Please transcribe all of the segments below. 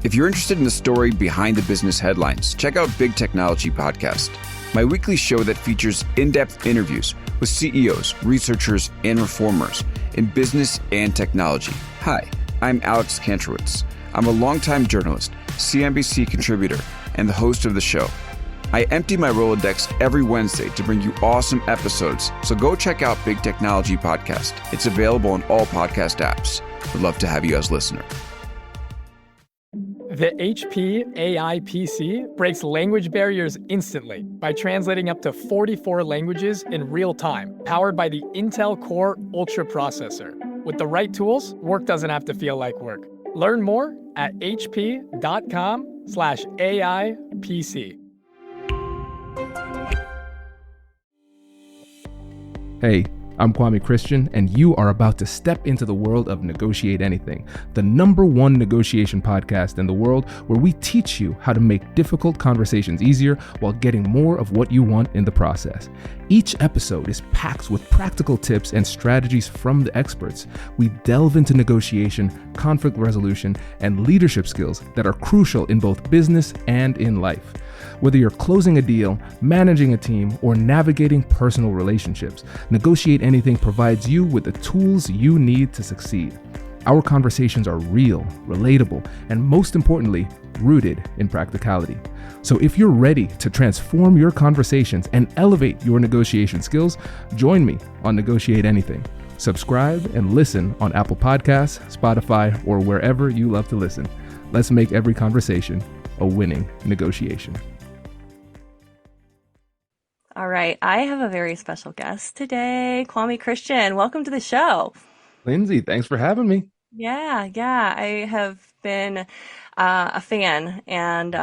If you're interested in the story behind the business headlines, check out Big Technology Podcast, my weekly show that features in-depth interviews with CEOs, researchers, and reformers in business and technology. Hi, I'm Alex Kantrowitz. I'm a longtime journalist, CNBC contributor, and the host of the show. I empty my Rolodex every Wednesday to bring you awesome episodes, so go check out Big Technology Podcast. It's available on all podcast apps. Would love to have you as a listener. The HP AI PC breaks language barriers instantly by translating up to 44 languages in real time, powered by the Intel Core Ultra processor. With the right tools, work doesn't have to feel like work. Learn more at hp.com/AI PC. Hey, I'm Kwame Christian, and you are about to step into the world of Negotiate Anything, the #1 negotiation podcast in the world where we teach you how to make difficult conversations easier while getting more of what you want in the process. Each episode is packed with practical tips and strategies from the experts. We delve into negotiation, conflict resolution, and leadership skills that are crucial in both business and in life. Whether you're closing a deal, managing a team, or navigating personal relationships, Negotiate Anything provides you with the tools you need to succeed. Our conversations are real, relatable, and most importantly, rooted in practicality. So if you're ready to transform your conversations and elevate your negotiation skills, join me on Negotiate Anything. Subscribe and listen on Apple Podcasts, Spotify, or wherever you love to listen. Let's make every conversation a winning negotiation. All right, I have a very special guest today, Kwame Christian. Welcome to the show. Lindsay, thanks for having me. Yeah, I have been a fan and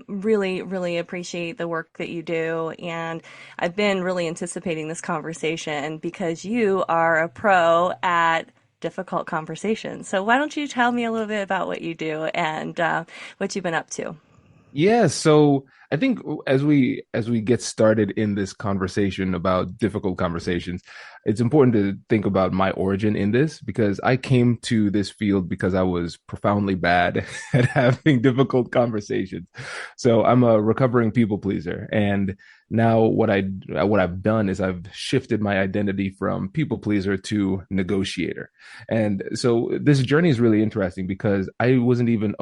really appreciate the work that you do. And I've been really anticipating this conversation because you are a pro at difficult conversations. So why don't you tell me a little bit about what you do and what you've been up to? Yeah, so I think as we get started in this conversation about difficult conversations, it's important to think about my origin in this, because I came to this field because I was profoundly bad at having difficult conversations. So I'm a recovering people pleaser, and now what I've done is I've shifted my identity from people pleaser to negotiator. And so this journey is really interesting because I wasn't even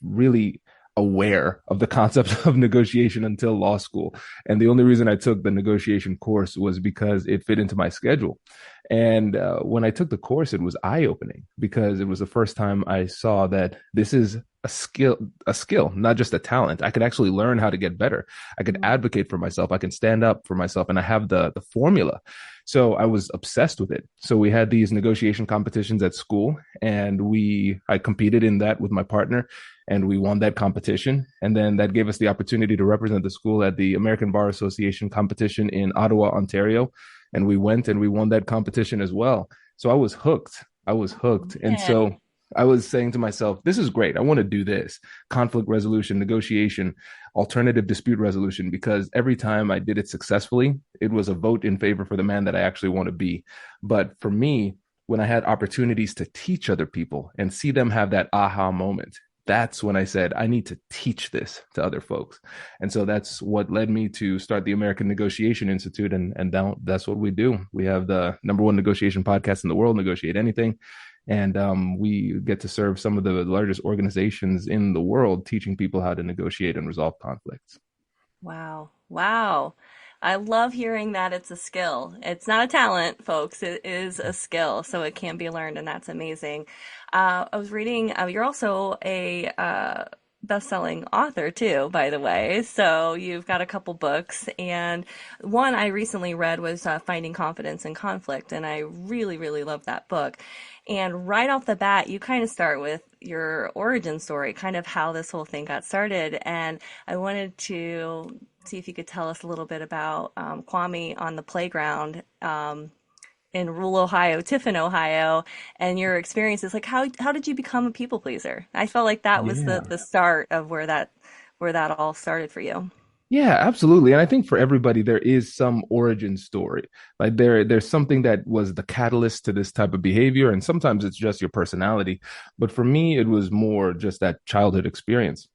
really aware of the concept of negotiation until law school. And the only reason I took the negotiation course was because it fit into my schedule. And when I took the course, it was eye-opening because it was the first time I saw that this is a skill, not just a talent. I could actually learn how to get better. I could advocate for myself. I can stand up for myself, and I have the formula. So I was obsessed with it. So we had these negotiation competitions at school, and I competed in that with my partner, and we won that competition. And then that gave us the opportunity to represent the school at the American Bar Association competition in Ottawa, Ontario. And we went and we won that competition as well. So I was hooked. And so I was saying to myself, this is great. I want to do this: conflict resolution, negotiation, alternative dispute resolution, because every time I did it successfully, it was a vote in favor for the man that I actually want to be. But for me, when I had opportunities to teach other people and see them have that aha moment, that's when I said, I need to teach this to other folks. And so that's what led me to start the American Negotiation Institute. And that's what we do. We have the #1 negotiation podcast in the world, Negotiate Anything. And we get to serve some of the largest organizations in the world, teaching people how to negotiate and resolve conflicts. Wow. I love hearing that it's a skill. It's not a talent, folks. It is a skill, so it can be learned, and that's amazing. I was reading, you're also a best-selling author too, by the way. So you've got a couple books, and one I recently read was Finding Confidence in Conflict, and I really love that book. And right off the bat, you kind of start with your origin story, kind of how this whole thing got started. And I wanted to see if you could tell us a little bit about Kwame on the playground in rural Ohio, Tiffin, Ohio, and your experiences. Like, how did you become a people pleaser? I felt like that was the start of where that all started for you. Yeah, absolutely. And I think for everybody, there is some origin story. Like there's something that was the catalyst to this type of behavior. And sometimes it's just your personality. But for me, it was more just that childhood experience.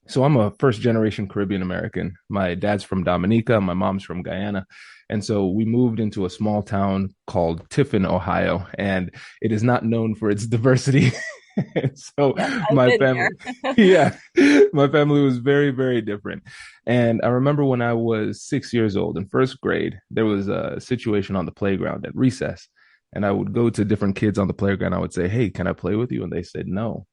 So I'm a first generation Caribbean American. My dad's from Dominica, my mom's from Guyana. And so we moved into a small town called Tiffin, Ohio, and it is not known for its diversity. So Yep, I've my been family, there. yeah, my family was very, very different. And I remember when I was 6 years old in first grade, there was a situation on the playground at recess. And I would go to different kids on the playground. I would say, "Hey, can I play with you?" And they said no.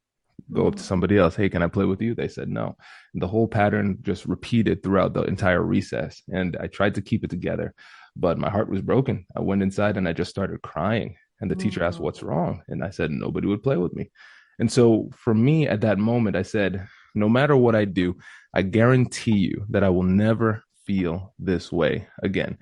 Go up to Mm, somebody else. "Hey, can I play with you?" They said no. And the whole pattern just repeated throughout the entire recess. And I tried to keep it together, but my heart was broken. I went inside and I just started crying. And the teacher asked, "What's mm, wrong?" And I said, "Nobody would play with me." And so for me at that moment, I said, no matter what I do, I guarantee you that I will never feel this way again.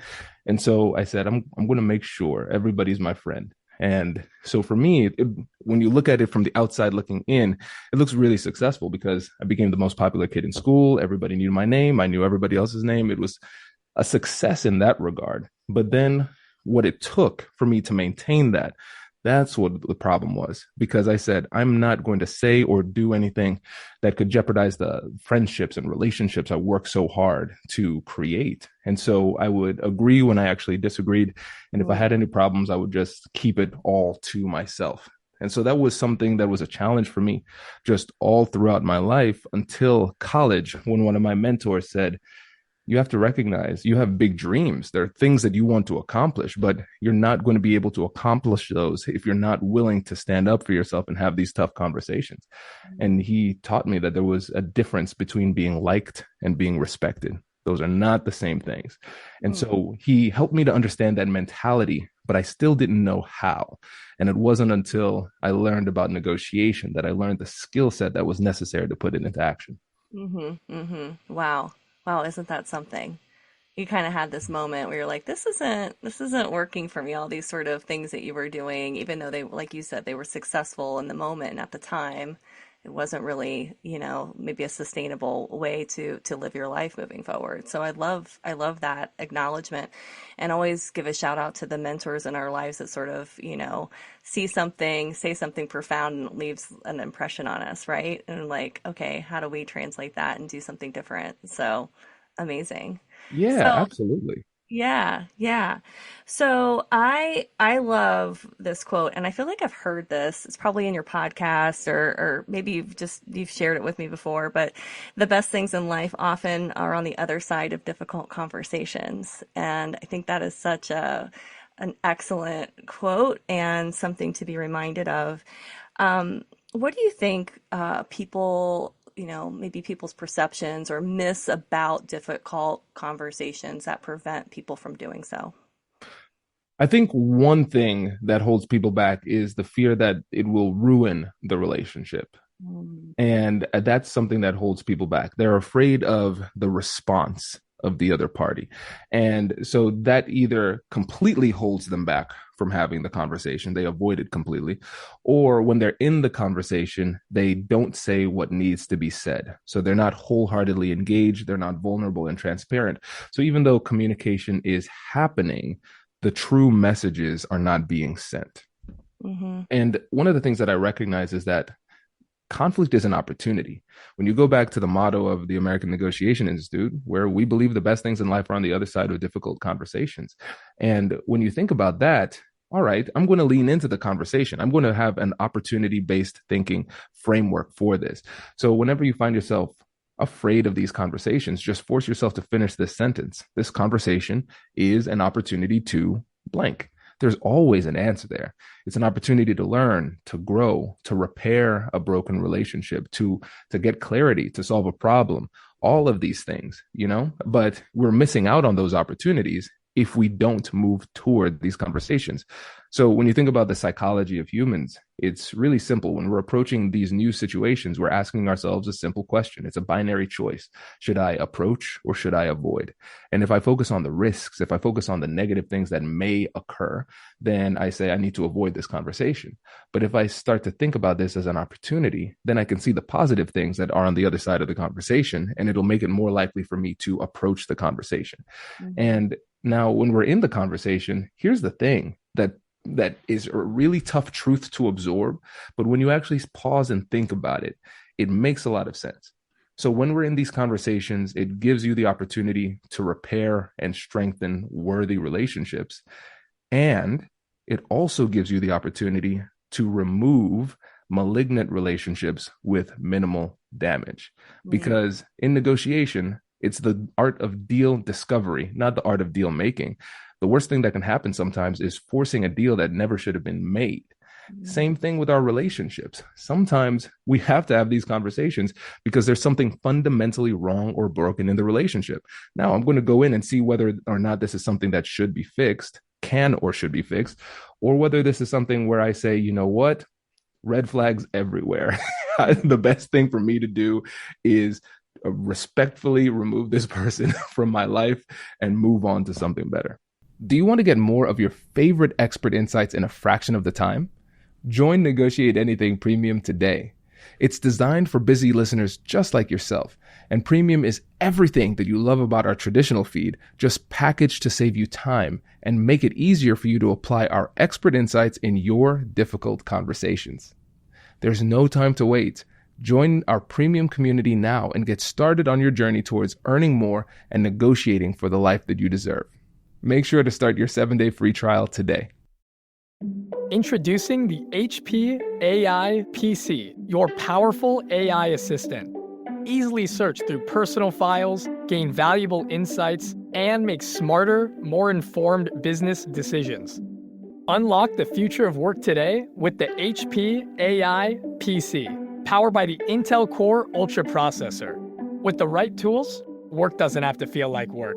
And so I said, I'm going to make sure everybody's my friend. And so for me, when you look at it from the outside looking in, it looks really successful because I became the most popular kid in school. Everybody knew my name. I knew everybody else's name. It was a success in that regard. But then what it took for me to maintain that, that's what the problem was. Because I said, I'm not going to say or do anything that could jeopardize the friendships and relationships I worked so hard to create. And so I would agree when I actually disagreed. And if I mm, had any problems, I would just keep it all to myself. And so that was something that was a challenge for me just all throughout my life until college, when one of my mentors said, you have to recognize you have big dreams. There are things that you want to accomplish, but you're not going to be able to accomplish those if you're not willing to stand up for yourself and have these tough conversations. And he taught me that there was a difference between being liked and being respected. Those are not the same things. And mm. so he helped me to understand that mentality, but I still didn't know how. And it wasn't until I learned about negotiation that I learned the skill set that was necessary to put it into action. Wow. Wow, isn't that something? You kind of had this moment where you're like, this isn't working for me, all these sort of things that you were doing, even though they, like you said, they were successful in the moment and at the time. It wasn't really, maybe a sustainable way to live your life moving forward. So I love that acknowledgement and always give a shout out to the mentors in our lives that sort of, see something, say something profound and leaves an impression on us, right? And like, okay, how do we translate that and do something different? So amazing. Yeah, So absolutely. yeah, yeah. So I love this quote, and I feel like I've heard this. It's probably in your podcast, or maybe you've shared it with me before. But the best things in life often are on the other side of difficult conversations, and I think that is such an excellent quote and something to be reminded of. What do you think people, maybe people's perceptions or myths about difficult conversations that prevent people from doing so? I think one thing that holds people back is the fear that it will ruin the relationship. Mm, And that's something that holds people back. They're afraid of the response of the other party. And so that either completely holds them back from having the conversation, they avoid it completely, or when they're in the conversation, they don't say what needs to be said. So they're not wholeheartedly engaged, they're not vulnerable and transparent. So even though communication is happening, the true messages are not being sent. hmm And one of the things that I recognize is that conflict is an opportunity. When you go back to the motto of the American Negotiation Institute, where we believe the best things in life are on the other side of difficult conversations. And when you think about that, all right, I'm going to lean into the conversation. I'm going to have an opportunity based thinking framework for this. So whenever you find yourself afraid of these conversations, just force yourself to finish this sentence. This conversation is an opportunity to blank. There's always an answer there. It's an opportunity to learn, to grow, to repair a broken relationship, to get clarity, to solve a problem, all of these things, but we're missing out on those opportunities if we don't move toward these conversations. So when you think about the psychology of humans, it's really simple. When we're approaching these new situations, we're asking ourselves a simple question. It's a binary choice. Should I approach or should I avoid? And if I focus on the risks, if I focus on the negative things that may occur, then I say I need to avoid this conversation. But if I start to think about this as an opportunity, then I can see the positive things that are on the other side of the conversation, and it'll make it more likely for me to approach the conversation. Mm-hmm. And now when we're in the conversation, here's the thing that is a really tough truth to absorb. But when you actually pause and think about it, it makes a lot of sense. So when we're in these conversations, it gives you the opportunity to repair and strengthen worthy relationships. And it also gives you the opportunity to remove malignant relationships with minimal damage. Because in negotiation, it's the art of deal discovery, not the art of deal making. The worst thing that can happen sometimes is forcing a deal that never should have been made. Same thing with our relationships. Sometimes we have to have these conversations because there's something fundamentally wrong or broken in the relationship. Now, I'm going to go in and see whether or not this is something that should be fixed, can or should be fixed, or whether this is something where I say, you know what, red flags everywhere. The best thing for me to do is respectfully remove this person from my life and move on to something better. Do you want to get more of your favorite expert insights in a fraction of the time? Join Negotiate Anything Premium today. It's designed for busy listeners just like yourself, and Premium is everything that you love about our traditional feed, just packaged to save you time and make it easier for you to apply our expert insights in your difficult conversations. There's no time to wait. Join our premium community now and get started on your journey towards earning more and negotiating for the life that you deserve. Make sure to start your 7-day free trial today. Introducing the HP AI PC, your powerful AI assistant. Easily search through personal files, gain valuable insights, and make smarter, more informed business decisions. Unlock the future of work today with the HP AI PC, powered by the Intel Core Ultra processor. With the right tools, work doesn't have to feel like work.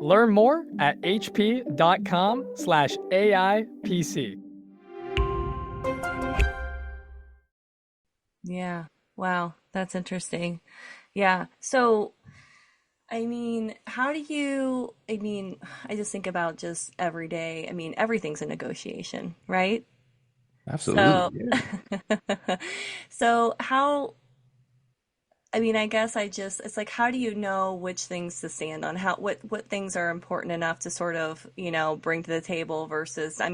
Learn more at hp.com/AIPC. Yeah. Wow. That's interesting. Yeah. So, I just think about just every day. Everything's a negotiation, right? Absolutely. So how, I guess it's like, how do you know which things to stand on? What things are important enough to sort of, bring to the table versus, I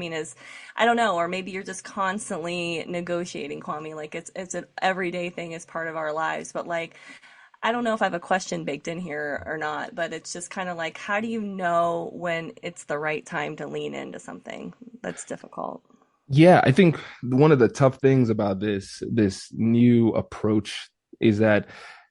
don't know, or maybe you're just constantly negotiating, Kwame, like it's an everyday thing as part of our lives, but like, I don't know if I have a question baked in here or not, but it's just kind of like, how do you know when it's the right time to lean into something that's difficult? Yeah, I think one of the tough things about this new approach is that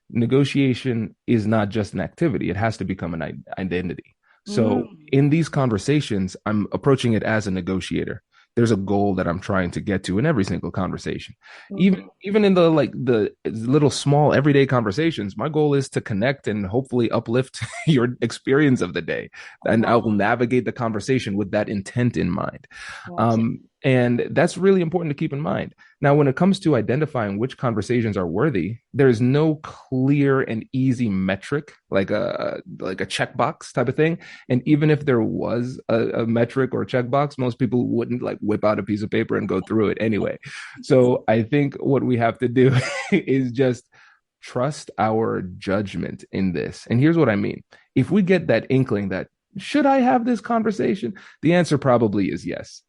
negotiation is not just an activity. It has to become an identity. So in these conversations, I'm approaching it as a negotiator. There's a goal that I'm trying to get to in every single conversation. Even in the little small everyday conversations, my goal is to connect and hopefully uplift your experience of the day. And I will navigate the conversation with that intent in mind. And that's really important to keep in mind. Now, when it comes to identifying which conversations are worthy, there's no clear and easy metric, like a checkbox type of thing. And even if there was a metric or a checkbox, most people wouldn't like whip out a piece of paper and go through it anyway. So I think what we have to do is just trust our judgment in this. And here's what I mean. If we get that inkling that, should I have this conversation? The answer probably is yes.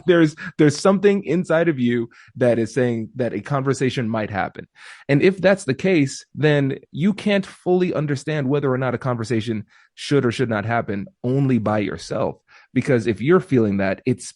There's something inside of you that is saying that a conversation might happen. And if that's the case, then you can't fully understand whether or not a conversation should or should not happen only by yourself. Because if you're feeling that, it's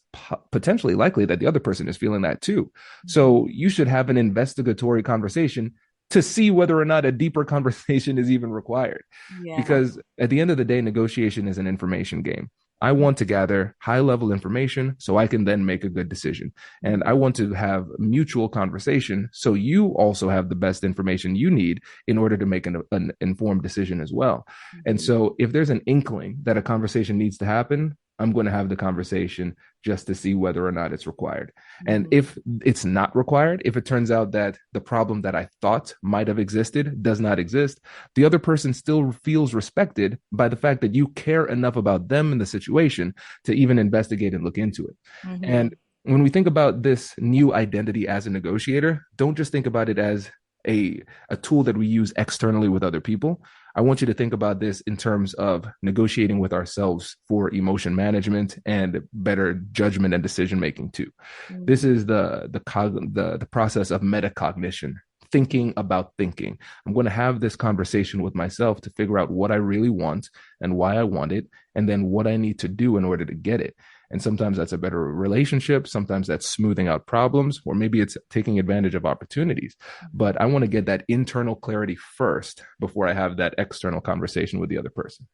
potentially likely that the other person is feeling that too. So you should have an investigatory conversation to see whether or not a deeper conversation is even required. Yeah. Because at the end of the day, negotiation is an information game. I want to gather high level information so I can then make a good decision. And I want to have mutual conversation so you also have the best information you need in order to make an informed decision as well. And so if there's an inkling that a conversation needs to happen, I'm going to have the conversation just to see whether or not it's required. And if it's not required, if it turns out that the problem that I thought might have existed does not exist, the other person still feels respected by the fact that you care enough about them and the situation to even investigate and look into it. And when we think about this new identity as a negotiator, don't just think about it as a tool that we use externally with other people. I want you to think about this in terms of negotiating with ourselves for emotion management and better judgment and decision making too. This is the process of metacognition, thinking about thinking. I'm going to have this conversation with myself to figure out what I really want and why I want it, and then what I need to do in order to get it. And sometimes that's a better relationship. Sometimes that's smoothing out problems, or maybe it's taking advantage of opportunities. But I want to get that internal clarity first before I have that external conversation with the other person.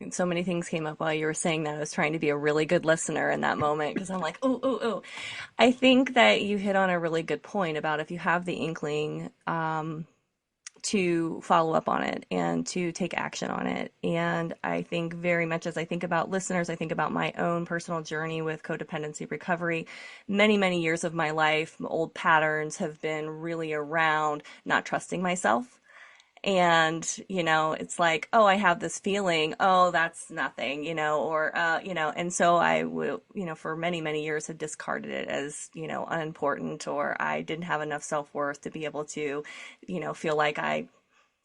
So many things came up while you were saying that. I was trying to be a really good listener in that moment because I'm like, oh. I think that you hit on a really good point about if you have the inkling, to follow up on it and to take action on it. And I think very much as I think about listeners, I think about my own personal journey with codependency recovery. Many, many years of my life, old patterns have been really around not trusting myself. And, it's like, oh, I have this feeling, oh, that's nothing, or, and so I will, for many, many years have discarded it as, unimportant, or I didn't have enough self-worth to be able to, feel like I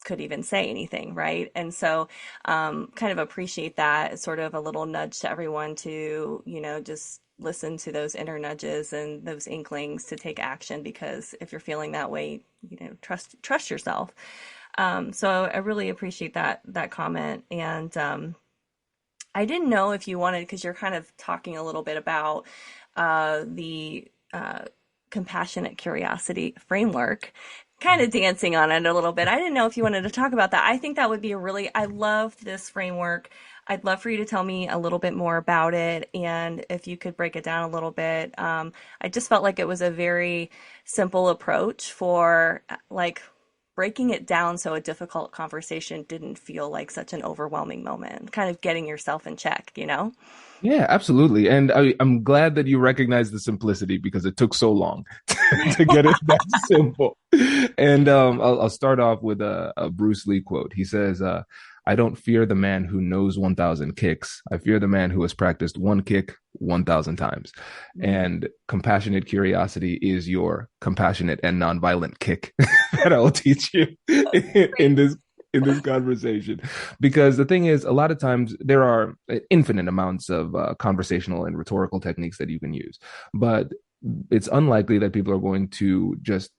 could even say anything. Right. And so, kind of appreciate that as sort of a little nudge to everyone to, just listen to those inner nudges and those inklings to take action, because if you're feeling that way, trust yourself. So I really appreciate that comment. And I didn't know if you wanted, because you're kind of talking a little bit about the compassionate curiosity framework, kind of dancing on it a little bit. I didn't know if you wanted to talk about that. I think that would be I love this framework. I'd love for you to tell me a little bit more about it, and if you could break it down a little bit. I just felt like it was a very simple approach for breaking it down so a difficult conversation didn't feel like such an overwhelming moment, kind of getting yourself in check, Yeah, absolutely. And I'm glad that you recognize the simplicity, because it took so long to get it that simple. And I'll start off with a Bruce Lee quote. He says, I don't fear the man who knows 1,000 kicks. I fear the man who has practiced one kick 1,000 times. And compassionate curiosity is your compassionate and nonviolent kick that I will teach you in this conversation. Because the thing is, a lot of times there are infinite amounts of conversational and rhetorical techniques that you can use, but it's unlikely that people are going to just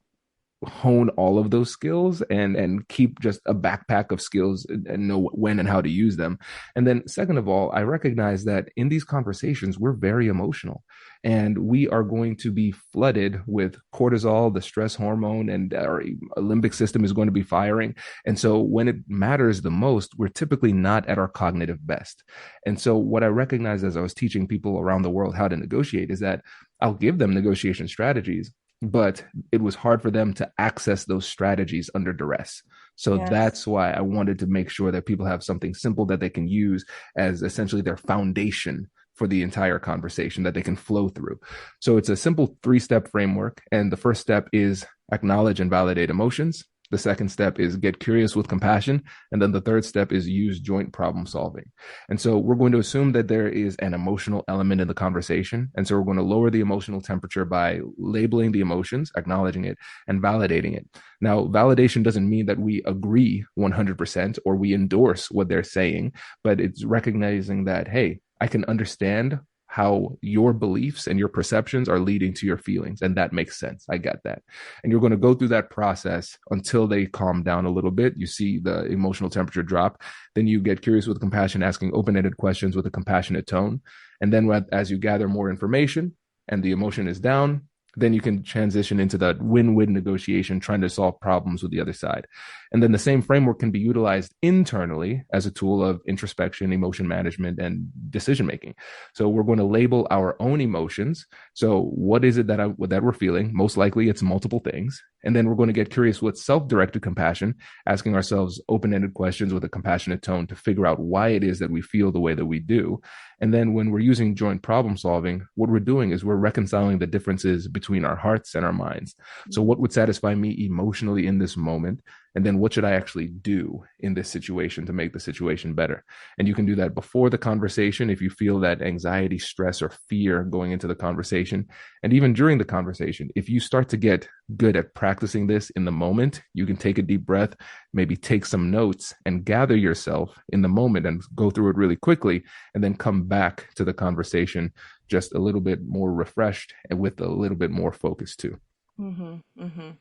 hone all of those skills and keep just a backpack of skills and know when and how to use them. And then second of all, I recognize that in these conversations, we're very emotional, and we are going to be flooded with cortisol, the stress hormone, and our limbic system is going to be firing. And so when it matters the most, we're typically not at our cognitive best. And so what I recognize as I was teaching people around the world how to negotiate is that I'll give them negotiation strategies, but it was hard for them to access those strategies under duress. So that's why I wanted to make sure that people have something simple that they can use as essentially their foundation for the entire conversation that they can flow through. So it's a simple 3-step framework. And the first step is acknowledge and validate emotions. The second step is get curious with compassion. And then the third step is use joint problem solving. And so we're going to assume that there is an emotional element in the conversation. And so we're going to lower the emotional temperature by labeling the emotions, acknowledging it, and validating it. Now, validation doesn't mean that we agree 100% or we endorse what they're saying, but it's recognizing that, hey, I can understand how your beliefs and your perceptions are leading to your feelings. And that makes sense. I get that. And you're going to go through that process until they calm down a little bit. You see the emotional temperature drop. Then you get curious with compassion, asking open-ended questions with a compassionate tone. And then as you gather more information and the emotion is down, then you can transition into that win-win negotiation, trying to solve problems with the other side. And then the same framework can be utilized internally as a tool of introspection, emotion management, and decision making. So we're going to label our own emotions. So what is it that we're feeling? Most likely it's multiple things. And then we're going to get curious with self-directed compassion, asking ourselves open-ended questions with a compassionate tone to figure out why it is that we feel the way that we do. And then when we're using joint problem solving, what we're doing is we're reconciling the differences between our hearts and our minds. So what would satisfy me emotionally in this moment? And then what should I actually do in this situation to make the situation better? And you can do that before the conversation if you feel that anxiety, stress, or fear going into the conversation. And even during the conversation, if you start to get good at practicing this in the moment, you can take a deep breath, maybe take some notes and gather yourself in the moment and go through it really quickly, and then come back to the conversation just a little bit more refreshed and with a little bit more focus too.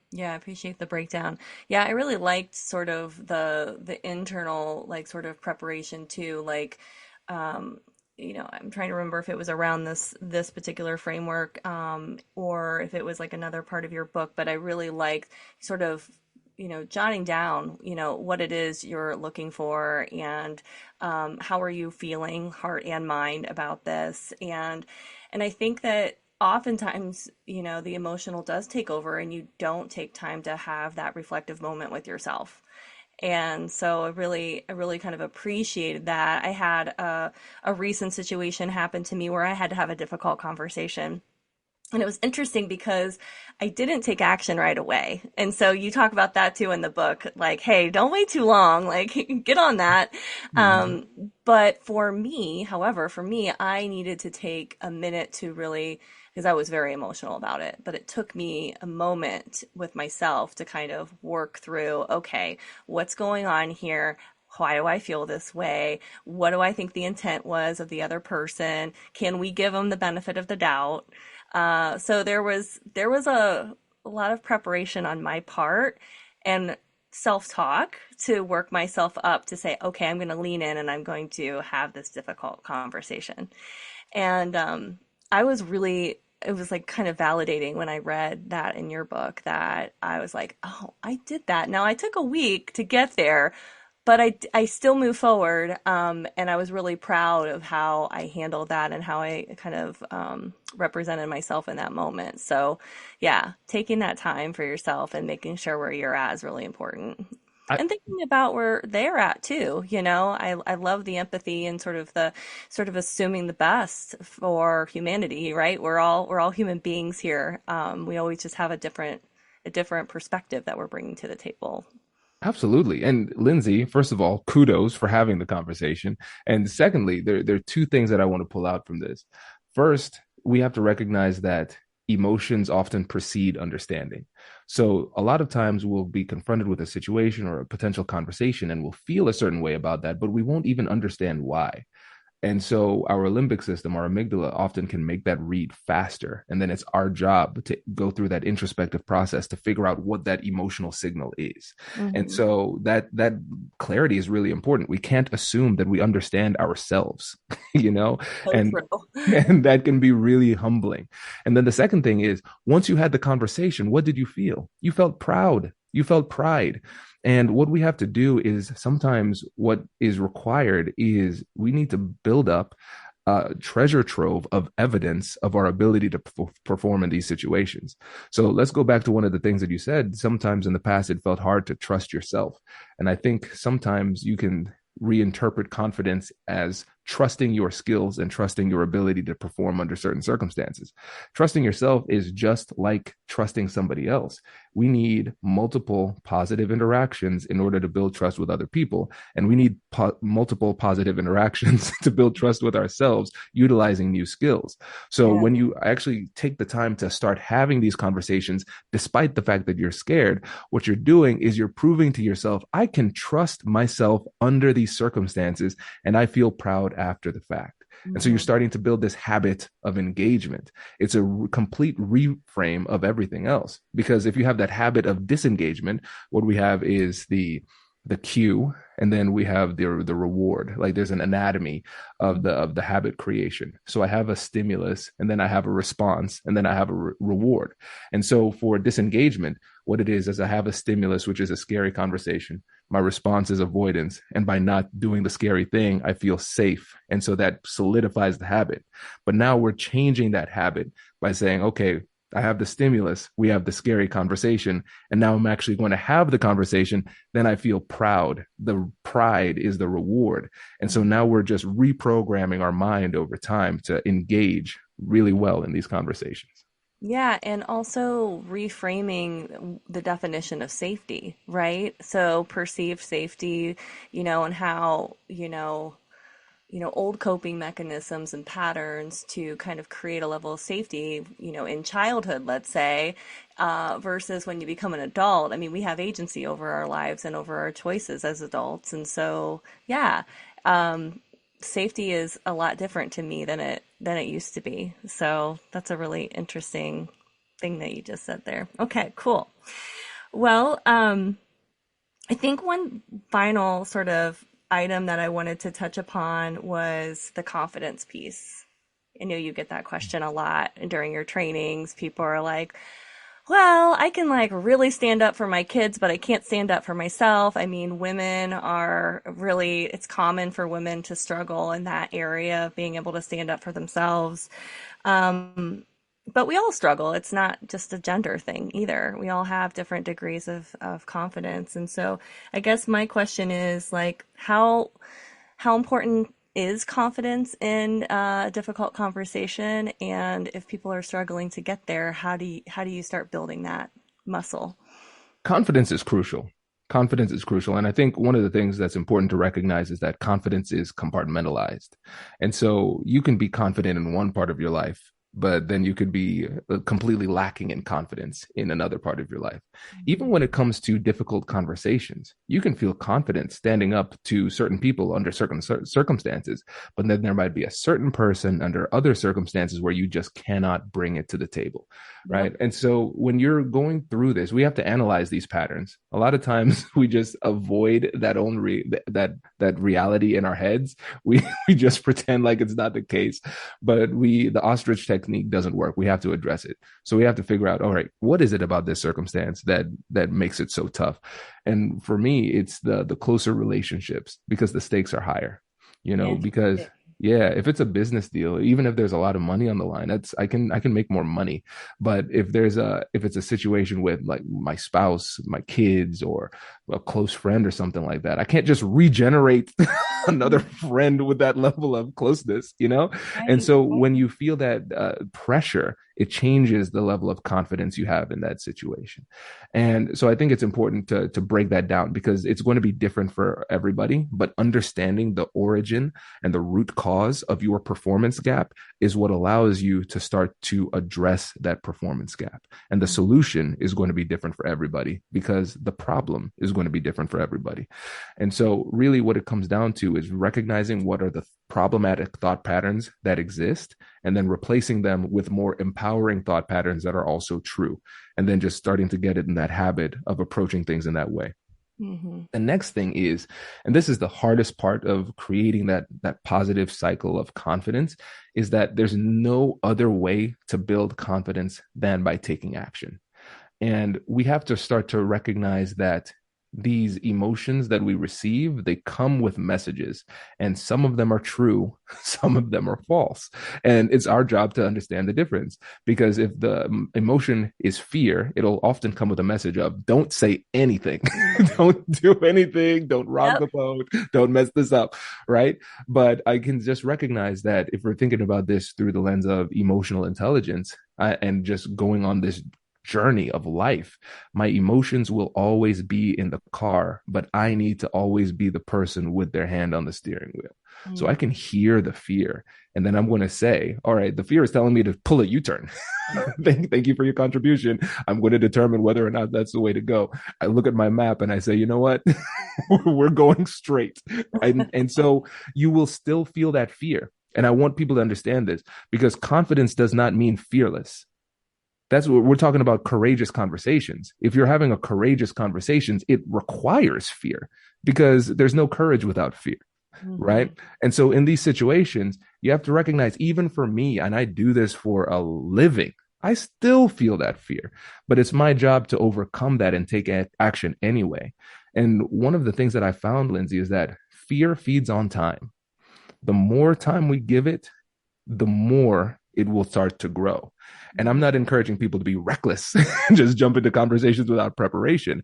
Yeah, I appreciate the breakdown. Yeah, I really liked sort of the internal like sort of preparation too. Like, I'm trying to remember if it was around this particular framework, or if it was like another part of your book. But I really liked sort of jotting down what it is you're looking for, and how are you feeling, heart and mind, about this, and I think that oftentimes, the emotional does take over and you don't take time to have that reflective moment with yourself. And so I really kind of appreciated that. I had a recent situation happen to me where I had to have a difficult conversation. And it was interesting because I didn't take action right away. And so you talk about that too in the book, like, hey, don't wait too long, like get on that. But for me, I needed to take a minute to really, because I was very emotional about it, but it took me a moment with myself to kind of work through, okay, what's going on here? Why do I feel this way? What do I think the intent was of the other person? Can we give them the benefit of the doubt? So there was a lot of preparation on my part and self-talk to work myself up to say, okay, I'm going to lean in and I'm going to have this difficult conversation. And it was like kind of validating when I read that in your book, that I was like, oh, I did that. Now I took a week to get there, but I still move forward. And I was really proud of how I handled that and how I kind of represented myself in that moment. So yeah, taking that time for yourself and making sure where you're at is really important. And thinking about where they're at too, I love the empathy and sort of assuming the best for humanity, right? We're all human beings here. We always just have a different perspective that we're bringing to the table. Absolutely. And Lindsay, first of all, kudos for having the conversation. And secondly, there are two things that I want to pull out from this. First, we have to recognize that emotions often precede understanding. So a lot of times we'll be confronted with a situation or a potential conversation and we'll feel a certain way about that, but we won't even understand why. And so our limbic system, our amygdala, often can make that read faster. And then it's our job to go through that introspective process to figure out what that emotional signal is. And so that clarity is really important. We can't assume that we understand ourselves, So and, and that can be really humbling. And then the second thing is, once you had the conversation, what did you feel? You felt proud. You felt pride. And what we have to do is, sometimes what is required is we need to build up a treasure trove of evidence of our ability to perform in these situations. So let's go back to one of the things that you said. Sometimes in the past, it felt hard to trust yourself. And I think sometimes you can reinterpret confidence as trusting your skills and trusting your ability to perform under certain circumstances. Trusting yourself is just like trusting somebody else. We need multiple positive interactions in order to build trust with other people. And we need multiple positive interactions to build trust with ourselves, utilizing new skills. So when you actually take the time to start having these conversations, despite the fact that you're scared, what you're doing is you're proving to yourself, I can trust myself under these circumstances, and I feel proud after the fact. And so you're starting to build this habit of engagement. It's a complete reframe of everything else. Because if you have that habit of disengagement, what we have is the the cue, and then we have the reward. Like there's an anatomy of the habit creation. So I have a stimulus, and then I have a response, and then I have a reward. And so for disengagement, what it is I have a stimulus, which is a scary conversation. My response is avoidance. And by not doing the scary thing, I feel safe. And so that solidifies the habit. But now we're changing that habit by saying, okay, I have the stimulus, we have the scary conversation, and now I'm actually going to have the conversation. Then I feel proud. The pride is the reward. And so now we're just reprogramming our mind over time to engage really well in these conversations. Yeah, and also reframing the definition of safety, right? So perceived safety, and how, old coping mechanisms and patterns to kind of create a level of safety, in childhood, let's say, versus when you become an adult. I mean, we have agency over our lives and over our choices as adults. And so, yeah, safety is a lot different to me than it used to be. So that's a really interesting thing that you just said there. Okay, cool. Well, I think one final sort of item that I wanted to touch upon was the confidence piece. I know you get that question a lot during your trainings. People are like, well, I can like really stand up for my kids, but I can't stand up for myself. I mean, women are really, it's common for women to struggle in that area of being able to stand up for themselves. But we all struggle. It's not just a gender thing either. We all have different degrees of confidence. And so I guess my question is like, how important is confidence in a difficult conversation? And if people are struggling to get there, how do you start building that muscle? Confidence is crucial. Confidence is crucial. And I think one of the things that's important to recognize is that confidence is compartmentalized. And so you can be confident in one part of your life, but then you could be completely lacking in confidence in another part of your life. Even when it comes to difficult conversations, you can feel confident standing up to certain people under certain circumstances, but then there might be a certain person under other circumstances where you just cannot bring it to the table, right? Yep. And so when you're going through this, we have to analyze these patterns. A lot of times we just avoid that that reality in our heads. We just pretend like it's not the case, but the ostrich technique doesn't work. We have to address it. So we have to figure out, all right, what is it about this circumstance that makes it so tough? And for me, it's the closer relationships, because the stakes are higher, because yeah, if it's a business deal, even if there's a lot of money on the line, I can make more money. But if it's a situation with like my spouse, my kids, or a close friend or something like that, I can't just regenerate another friend with that level of closeness, Right. And so when you feel that pressure, it changes the level of confidence you have in that situation. And so I think it's important to break that down, because it's going to be different for everybody, but understanding the origin and the root cause of your performance gap is what allows you to start to address that performance gap. And the solution is going to be different for everybody, because the problem is going to be different for everybody. And so really what it comes down to is recognizing what are the problematic thought patterns that exist, and then replacing them with more empowering thought patterns that are also true. And then just starting to get it in that habit of approaching things in that way. Mm-hmm. The next thing is, and this is the hardest part of creating that positive cycle of confidence, is that there's no other way to build confidence than by taking action. And we have to start to recognize that these emotions that we receive, they come with messages, and some of them are true, some of them are false. And it's our job to understand the difference, because if the emotion is fear, it'll often come with a message of don't say anything, don't do anything, don't rock the boat, don't mess this up, right? But I can just recognize that if we're thinking about this through the lens of emotional intelligence and just going on this journey of life, my emotions will always be in the car, but I need to always be the person with their hand on the steering wheel. So I can hear the fear, and then I'm going to say, all right, the fear is telling me to pull a U-turn. Thank you for your contribution. I'm going to determine whether or not that's the way to go. I look at my map and I say, you know what? We're going straight. And so you will still feel that fear. And I want people to understand this, because confidence does not mean fearless. That's what we're talking about, courageous conversations. If you're having a courageous conversations, it requires fear because there's no courage without fear. Right. And so in these situations, you have to recognize, even for me, and I do this for a living, I still feel that fear, but it's my job to overcome that and take action anyway. And one of the things that I found, Lindsay, is that fear feeds on time. The more time we give it, the more it will start to grow. And I'm not encouraging people to be reckless, just jump into conversations without preparation.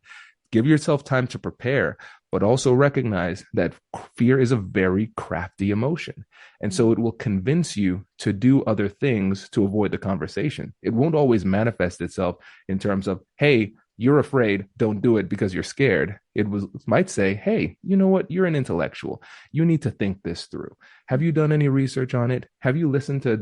Give yourself time to prepare, but also recognize that fear is a very crafty emotion. And so it will convince you to do other things to avoid the conversation. It won't always manifest itself in terms of, hey, you're afraid, don't do it because you're scared. Might say, hey, you know what? You're an intellectual. You need to think this through. Have you done any research on it? Have you listened to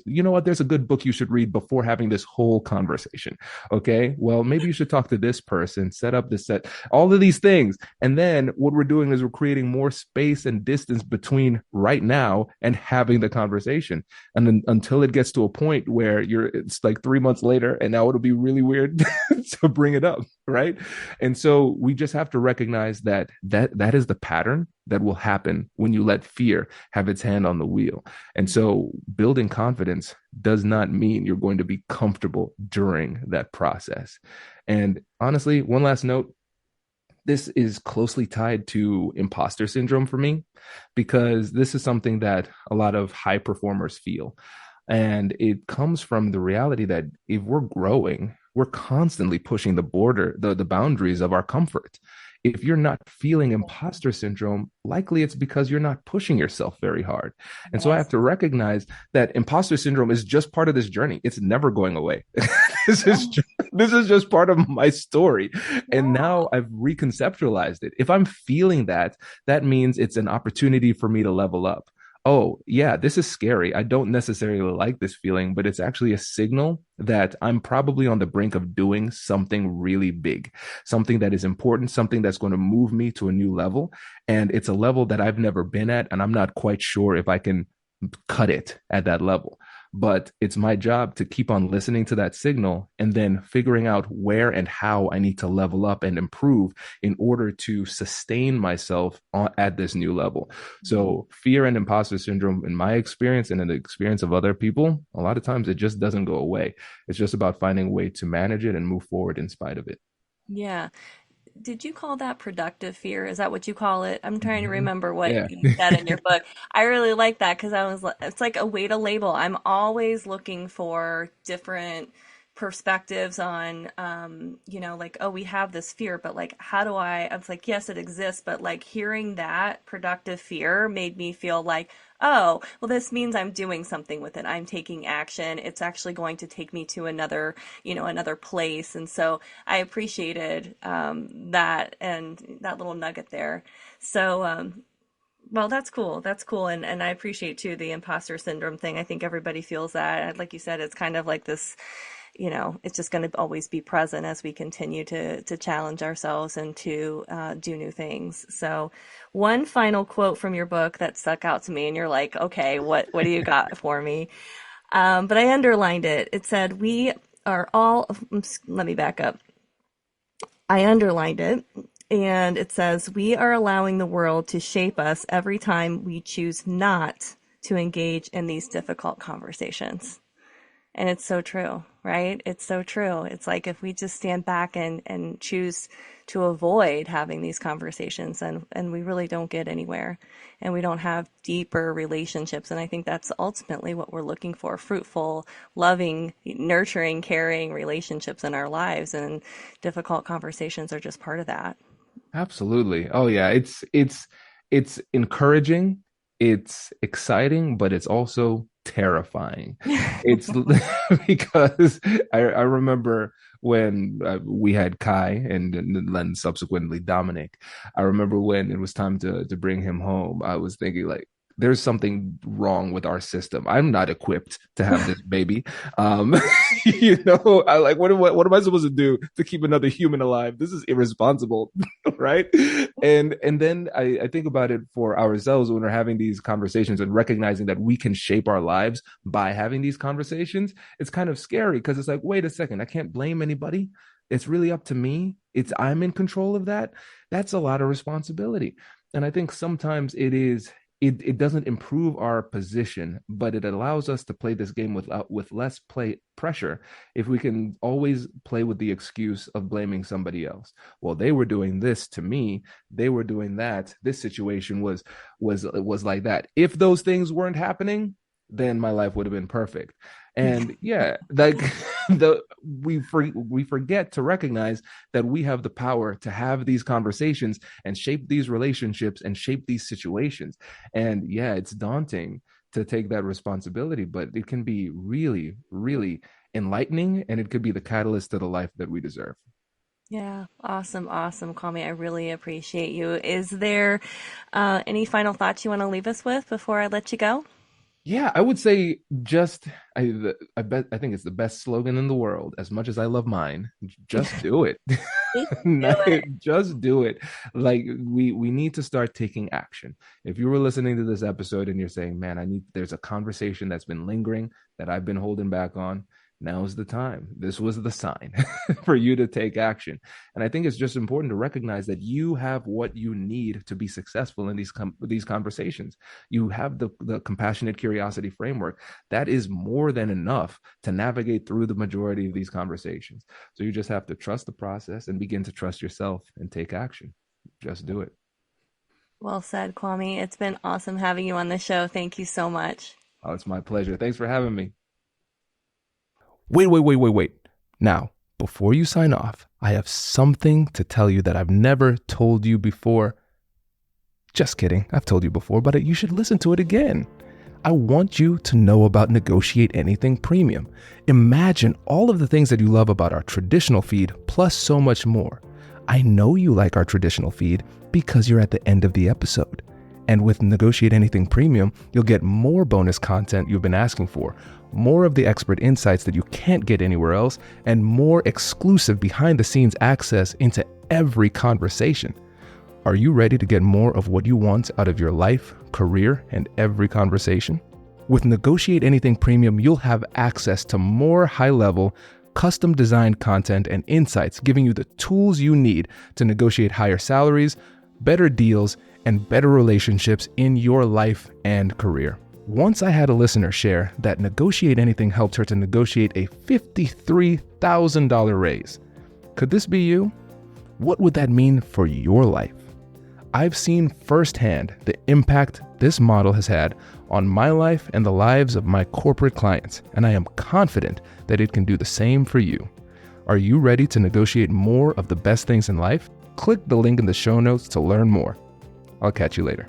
you know what? There's a good book you should read before having this whole conversation. Okay. Well, maybe you should talk to this person, set up this all of these things. And then what we're doing is we're creating more space and distance between right now and having the conversation. And then until it gets to a point where it's like 3 months later, and now it'll be really weird to bring it up. Right. And so we just have to recognize that is the pattern that will happen when you let fear have its hand on the wheel. And so building confidence does not mean you're going to be comfortable during that process. And honestly, one last note, this is closely tied to imposter syndrome for me, because this is something that a lot of high performers feel. And it comes from the reality that if we're growing, we're constantly pushing the boundaries of our comfort. If you're not feeling imposter syndrome, likely it's because you're not pushing yourself very hard. And so I have to recognize that imposter syndrome is just part of this journey. It's never going away. This is just part of my story. And now I've reconceptualized it. If I'm feeling that means it's an opportunity for me to level up. Oh, yeah, this is scary. I don't necessarily like this feeling, but it's actually a signal that I'm probably on the brink of doing something really big, something that is important, something that's going to move me to a new level. And it's a level that I've never been at, and I'm not quite sure if I can cut it at that level. But it's my job to keep on listening to that signal and then figuring out where and how I need to level up and improve in order to sustain myself at this new level. So fear and imposter syndrome, in my experience and in the experience of other people, a lot of times it just doesn't go away. It's just about finding a way to manage it and move forward in spite of it. Yeah. Did you call that productive fear? Is that what you call it? I'm trying to remember what Yeah. you said in your book. I really like that because it's like a way to label. I'm always looking for different perspectives on, like, oh, we have this fear, but like, I was like, yes, it exists, but like hearing that productive fear made me feel like, oh, well, this means I'm doing something with it. I'm taking action. It's actually going to take me to another place. And so I appreciated that and that little nugget there. So, well, that's cool. That's cool. And I appreciate too the imposter syndrome thing. I think everybody feels that. Like you said, it's kind of like this, it's just going to always be present as we continue to challenge ourselves and to do new things. So one final quote from your book that stuck out to me, and you're like, okay, what do you got for me? But I underlined it. It said, we are all, let me back up. I underlined it. And it says, we are allowing the world to shape us every time we choose not to engage in these difficult conversations. And it's so true, right? It's so true. It's like if we just stand back and choose to avoid having these conversations, and we really don't get anywhere, and we don't have deeper relationships. And I think that's ultimately what we're looking for: fruitful, loving, nurturing, caring relationships in our lives. And difficult conversations are just part of that. Absolutely. Oh yeah, it's encouraging, it's exciting, but it's also terrifying. It's because I remember when we had Kai and then subsequently Dominic. I remember when it was time to bring him home, I was thinking like, there's something wrong with our system. I'm not equipped to have this baby. I like, what am I supposed to do to keep another human alive? This is irresponsible, right? And then I think about it for ourselves when we're having these conversations and recognizing that we can shape our lives by having these conversations. It's kind of scary because it's like, wait a second, I can't blame anybody. It's really up to me. I'm in control of that. That's a lot of responsibility. And I think sometimes it doesn't improve our position, but it allows us to play this game with less pressure if we can always play with the excuse of blaming somebody else. Well, they were doing this to me. They were doing that. This situation was like that. If those things weren't happening, then my life would have been perfect. And yeah, like we forget to recognize that we have the power to have these conversations and shape these relationships and shape these situations. And yeah, it's daunting to take that responsibility, but it can be really, really enlightening, and it could be the catalyst to the life that we deserve. Yeah, awesome, Kwame. I really appreciate you. Is there any final thoughts you want to leave us with before I let you go? Yeah, I would say I think it's the best slogan in the world. As much as I love mine, just do it. Just do it. Like we need to start taking action. If you were listening to this episode and you're saying, man, there's a conversation that's been lingering that I've been holding back on. Now's the time. This was the sign for you to take action. And I think it's just important to recognize that you have what you need to be successful in these conversations. You have the compassionate curiosity framework. That is more than enough to navigate through the majority of these conversations. So you just have to trust the process and begin to trust yourself and take action. Just do it. Well said, Kwame. It's been awesome having you on the show. Thank you so much. Oh, it's my pleasure. Thanks for having me. Wait. Now, before you sign off, I have something to tell you that I've never told you before. Just kidding. I've told you before, but you should listen to it again. I want you to know about Negotiate Anything Premium. Imagine all of the things that you love about our traditional feed, plus so much more. I know you like our traditional feed because you're at the end of the episode. And with Negotiate Anything Premium, you'll get more bonus content you've been asking for, more of the expert insights that you can't get anywhere else, and more exclusive behind-the-scenes access into every conversation. Are you ready to get more of what you want out of your life, career, and every conversation? With Negotiate Anything Premium, you'll have access to more high-level, custom-designed content and insights, giving you the tools you need to negotiate higher salaries, better deals, and better relationships in your life and career. Once I had a listener share that Negotiate Anything helped her to negotiate a $53,000 raise. Could this be you? What would that mean for your life? I've seen firsthand the impact this model has had on my life and the lives of my corporate clients, and I am confident that it can do the same for you. Are you ready to negotiate more of the best things in life? Click the link in the show notes to learn more. I'll catch you later.